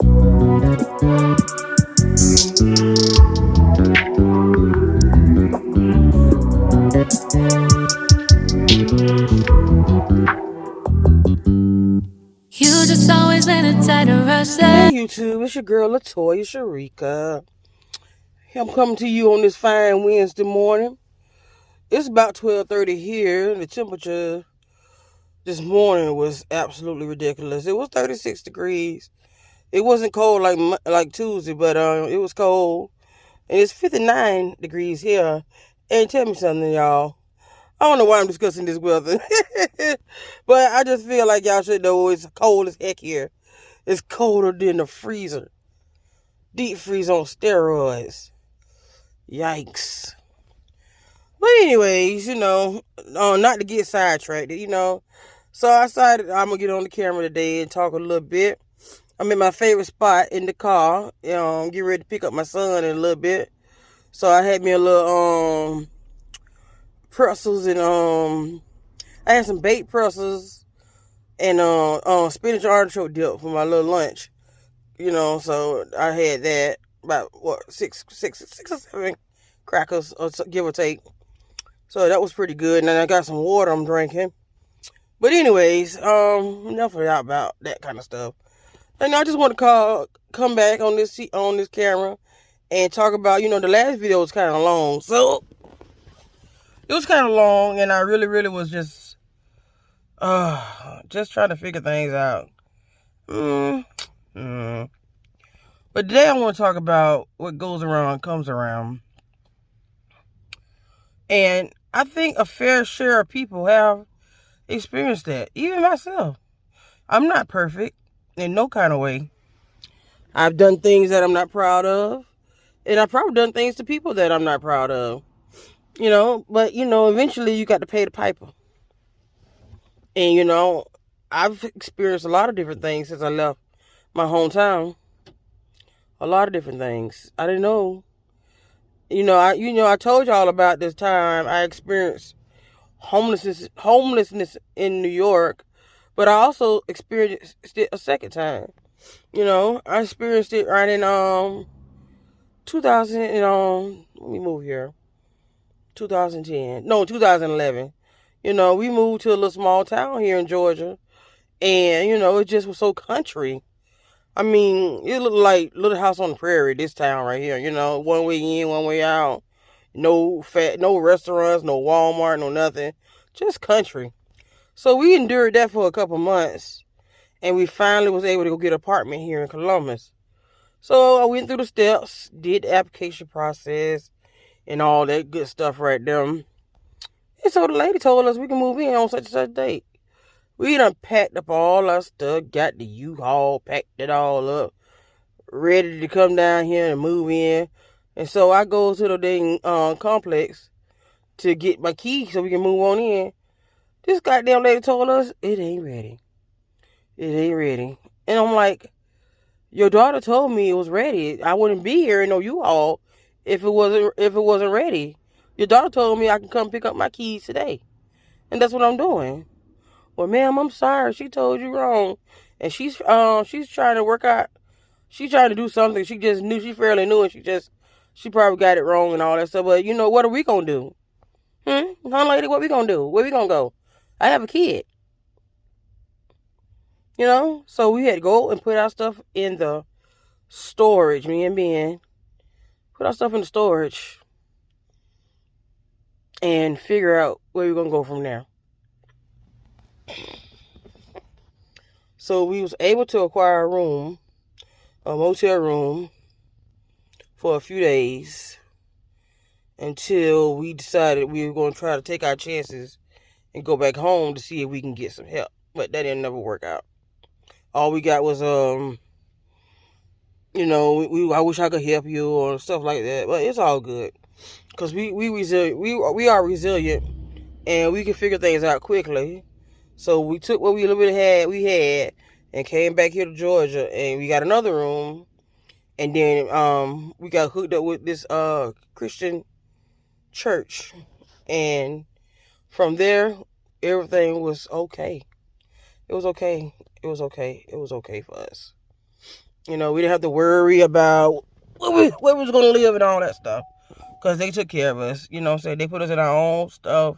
You just always been a type to rush Hey that. YouTube, it's your girl Latoya Sharika. I'm coming to you on this fine Wednesday morning. It's about 12:30 here. The temperature this morning was absolutely ridiculous. It was 36 degrees. It wasn't cold like Tuesday, but it was cold. And it's 59 degrees here. And tell me something, y'all. I don't know why I'm discussing this weather. But I just feel like y'all should know it's cold as heck here. It's colder than the freezer. Deep freeze on steroids. Yikes. But anyways, not to get sidetracked, So I decided I'm going to get on the camera today and talk a little bit. I'm in my favorite spot in the car. I'm getting ready to pick up my son in a little bit. So I had me a little pretzels and I had some baked pretzels and spinach artichoke dip for my little lunch. So I had that about six or seven crackers, or give or take. So that was pretty good. And then I got some water I'm drinking. But anyways, enough about that kind of stuff. And I just want to come back on this camera and talk about, the last video was kind of long. So it was kind of long, and I really, really was just trying to figure things out. But today I want to talk about what goes around comes around. And I think a fair share of people have experienced that. Even myself. I'm not perfect in no kind of way. I've done things that I'm not proud of. And I've probably done things to people that I'm not proud of. But, eventually you got to pay the piper. And, I've experienced a lot of different things since I left my hometown. A lot of different things. I didn't know. I told y'all about this time I experienced homelessness in New York, but I also experienced it a second time. I experienced it right in 2000 let me move here. 2010. No, 2011. We moved to a little small town here in Georgia, and it just was so country. I mean, it looked like Little House on the Prairie, this town right here. One way in, one way out. No restaurants, no Walmart, no nothing. Just country. So we endured that for a couple months. And we finally was able to go get an apartment here in Columbus. So I went through the steps, did the application process, and all that good stuff right there. And so the lady told us we can move in on such and such date. We done packed up all our stuff, got the U-Haul, packed it all up, ready to come down here and move in. And so I go to the dang complex to get my key so we can move on in. This goddamn lady told us it ain't ready. It ain't ready. And I'm like, your daughter told me it was ready. I wouldn't be here in no U-Haul if it wasn't ready. Your daughter told me I can come pick up my keys today. And that's what I'm doing. Well, ma'am, I'm sorry. She told you wrong. And she's trying to work out. She's trying to do something. She just knew, she fairly knew, and she probably got it wrong and all that stuff. But, what are we going to do? Huh, lady, what we going to do? Where we going to go? I have a kid. So we had to go and put our stuff in the storage. Me and Ben put our stuff in the storage and figure out where we're going to go from there. So we was able to acquire a motel room, for a few days until we decided we were going to try to take our chances and go back home to see if we can get some help. But that didn't never work out. All we got was, I wish I could help you or stuff like that. But it's all good. Because we are resilient, and we can figure things out quickly. So we took what we a little bit had, and came back here to Georgia, and we got another room. And then we got hooked up with this Christian church. And from there, everything was okay. It was okay. It was okay. It was okay for us. We didn't have to worry about where we was going to live and all that stuff. Because they took care of us. You know what I'm saying? They put us in our own stuff.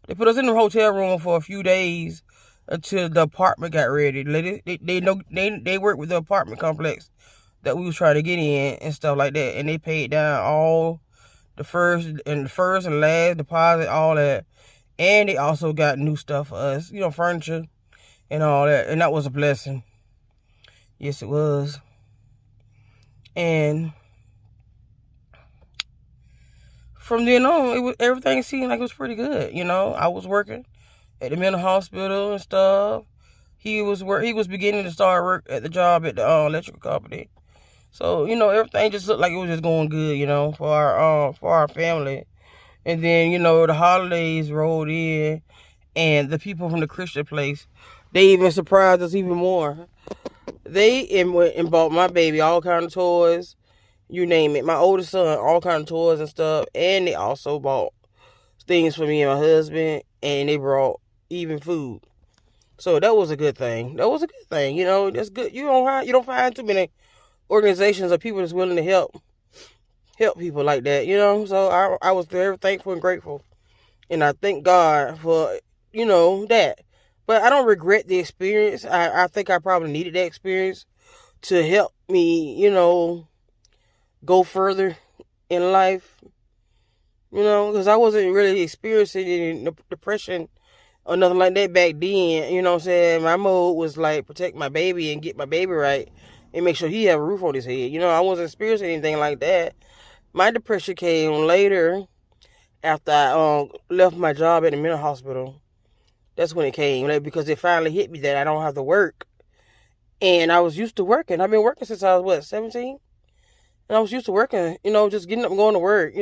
They put us in the hotel room for a few days until the apartment got ready. They worked with the apartment complex that we was trying to get in and stuff like that. And they paid down all the first and last deposit, all that. And they also got new stuff for us, furniture and all that. And that was a blessing. Yes, it was. And from then on, everything seemed like it was pretty good. I was working at the mental hospital and stuff. He was beginning to start work at the job at the electrical company. So, everything just looked like it was just going good, for our family. And then, the holidays rolled in, and the people from the Christian place, they even surprised us even more. They went and bought my baby all kind of toys, you name it. My oldest son, all kind of toys and stuff. And they also bought things for me and my husband, and they brought even food. So that was a good thing. That's good. You don't find too many organizations or people that's willing to help people like that, So I was very thankful and grateful. And I thank God for, that. But I don't regret the experience. I think I probably needed that experience to help me, go further in life, because I wasn't really experiencing any depression or nothing like that back then. You know what I'm saying? My mode was like protect my baby and get my baby right and make sure he have a roof on his head. I wasn't experiencing anything like that. My depression came later after I left my job at the mental hospital. That's when it came, because it finally hit me that I don't have to work. And I was used to working. I've been working since I was, 17? And I was used to working, just getting up and going to work,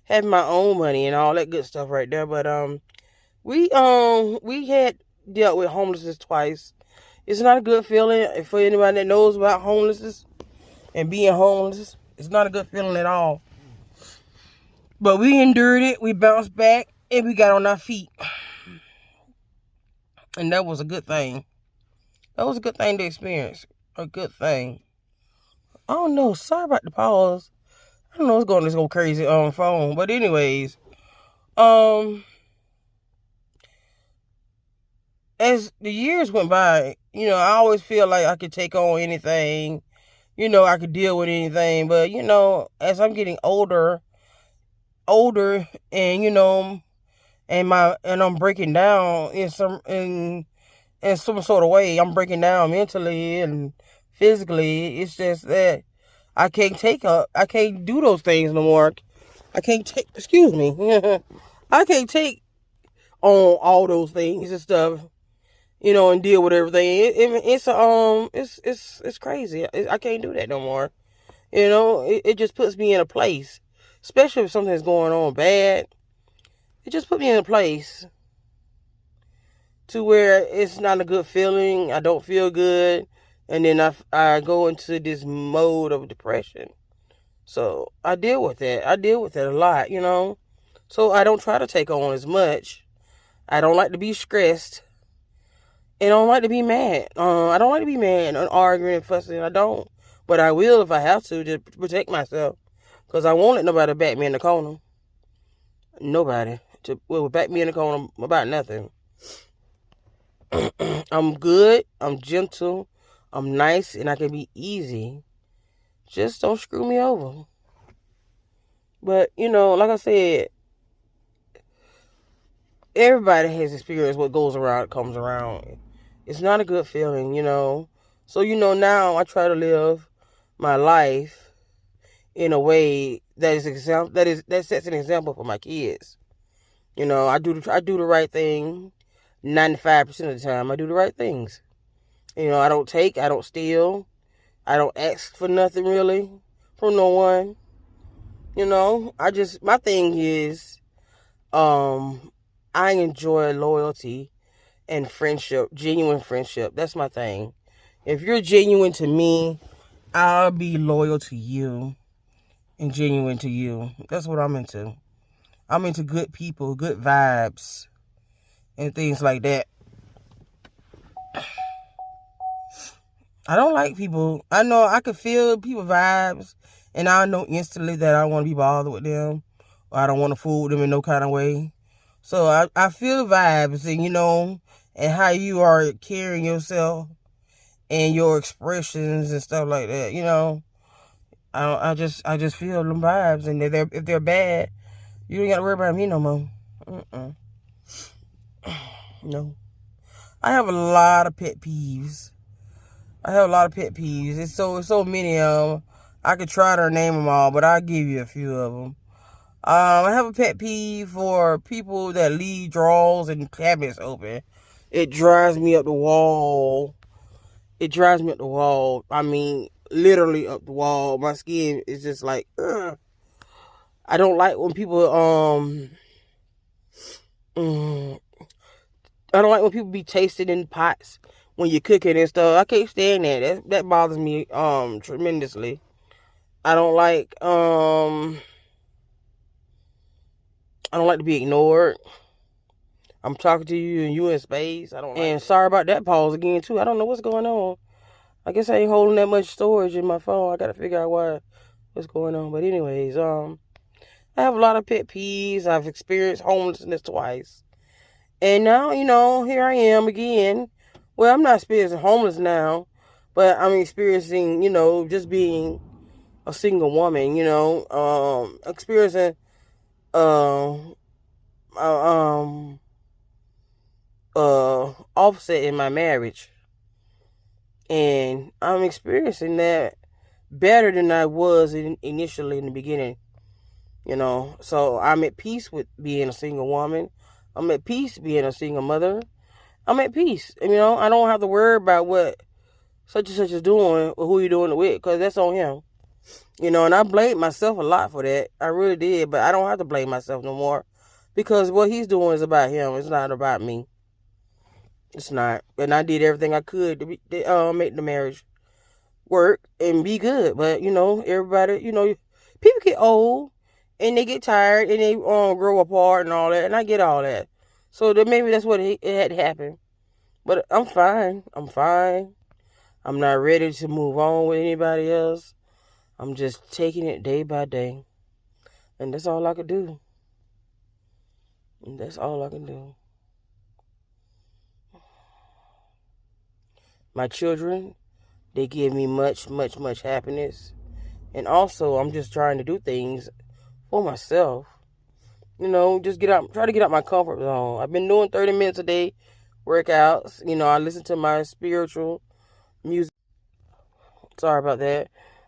having my own money and all that good stuff right there. But we had dealt with homelessness twice. It's not a good feeling for anybody that knows about homelessness and being homeless. It's not a good feeling at all. But we endured it, we bounced back, and we got on our feet. And that was a good thing. That was a good thing to experience. A good thing. I don't know. Sorry about the pause. I don't know what's going to go crazy on the phone. But anyways, as the years went by, I always feel like I could take on anything. I could deal with anything. But, as I'm getting older, and, and I'm breaking down in some sort of way. I'm breaking down mentally and physically. It's just that I can't do those things no more. I can't take on all those things and stuff, and deal with everything. It's crazy. I can't do that no more. It just puts me in a place, especially if something's going on bad. It just put me in a place to where it's not a good feeling. I don't feel good. And then I go into this mode of depression. So I deal with that. I deal with that a lot, So I don't try to take on as much. I don't like to be stressed. And I don't like to be mad. I don't like to be mad and arguing and fussing. I don't. But I will if I have to protect myself. Because I won't let nobody back me in the corner. Nobody. Back me in the corner about nothing. I'm good, I'm gentle, I'm nice, and I can be easy. Just don't screw me over. But, like I said, everybody has experienced what goes around comes around. It's not a good feeling, So, now I try to live my life in a way that sets an example for my kids. I do the right thing 95% of the time. I do the right things. I don't take, I don't steal, I don't ask for nothing really from no one. My thing is, I enjoy loyalty and friendship, genuine friendship. That's my thing. If you're genuine to me, I'll be loyal to you and genuine to you. That's what I'm into. I'm into good people, good vibes, and things like that. I don't like people. I know I can feel people vibes, and I know instantly that I don't want to be bothered with them, or I don't want to fool with them in no kind of way. So I feel vibes, and and how you are carrying yourself and your expressions and stuff like that. I just feel them vibes, and if they're bad, you don't got to worry about me no more. No, I have a lot of pet peeves. It's so many of them. I could try to name them all, but I'll give you a few of them. I have a pet peeve for people that leave drawers and cabinets open. It drives me up the wall. I mean, literally up the wall. My skin is just like, ugh. I don't like when people I don't like when people be tasting in pots when you're cooking and stuff. I can't stand that. That bothers me tremendously. I don't like to be ignored. I'm talking to you and you in space. I don't like And sorry about that pause again too. I don't know what's going on. I guess I ain't holding that much storage in my phone. I gotta figure out what's going on. But anyways, I have a lot of pet peeves. I've experienced homelessness twice. And now, here I am again. Well, I'm not experiencing homeless now, but I'm experiencing, just being a single woman, experiencing offset in my marriage. And I'm experiencing that better than I was initially in the beginning. So I'm at peace with being a single woman. I'm at peace being a single mother. I'm at peace. I don't have to worry about what such and such is doing or who you're doing it with, because that's on him. And I blamed myself a lot for that. I really did, but I don't have to blame myself no more, because what he's doing is about him. It's not about me. It's not. And I did everything I could to make the marriage work and be good. But, everybody, people get old and they get tired and they grow apart and all that. And I get all that. So maybe that's what it had to happen. But I'm fine. I'm not ready to move on with anybody else. I'm just taking it day by day. And that's all I could do. My children, they give me much, much, much happiness. And also, I'm just trying to do things for myself. Just try to get out my comfort zone. I've been doing 30 minutes a day workouts. I listen to my spiritual music. Sorry about that.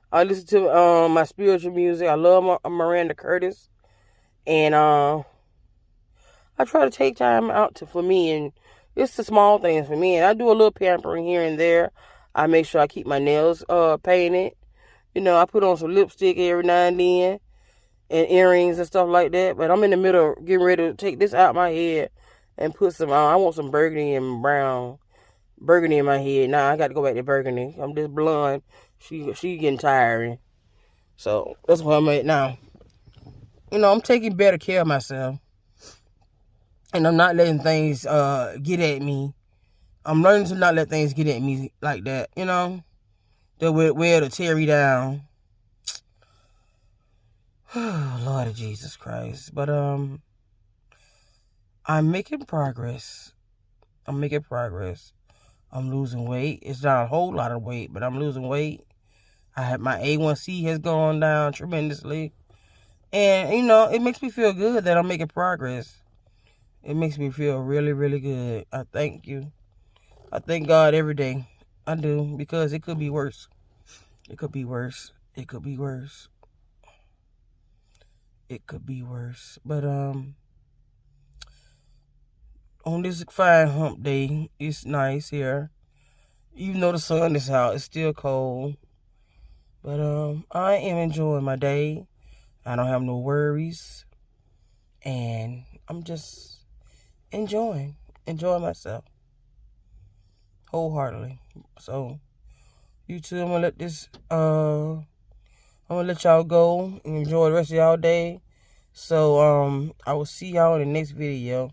I listen to my spiritual music. I love Miranda Curtis. And I try to take time out for me, and it's the small things for me. And I do a little pampering here and there. I make sure I keep my nails painted. I put on some lipstick every now and then, and earrings and stuff like that. But I'm in the middle of getting ready to take this out of my head and put some I want some burgundy and brown. Burgundy in my head. Now I got to go back to burgundy. I'm just blonde. She getting tiring. So that's where I'm at now. I'm taking better care of myself. And I'm not letting things get at me. I'm learning to not let things get at me like that, that way to tear me down. Lord of Jesus Christ. But I'm making progress. I'm losing weight. It's not a whole lot of weight, but I'm losing weight. My A1C has gone down tremendously. And, it makes me feel good that I'm making progress. It makes me feel really, really good. I thank you. I thank God every day. I do, because it could be worse. It could be worse. But on this fine hump day, it's nice here. Even though the sun is out, it's still cold. But I am enjoying my day. I don't have no worries. And I'm just enjoying myself wholeheartedly. So you two, I'm gonna let y'all go and enjoy the rest of y'all day. So I will see y'all in the next video.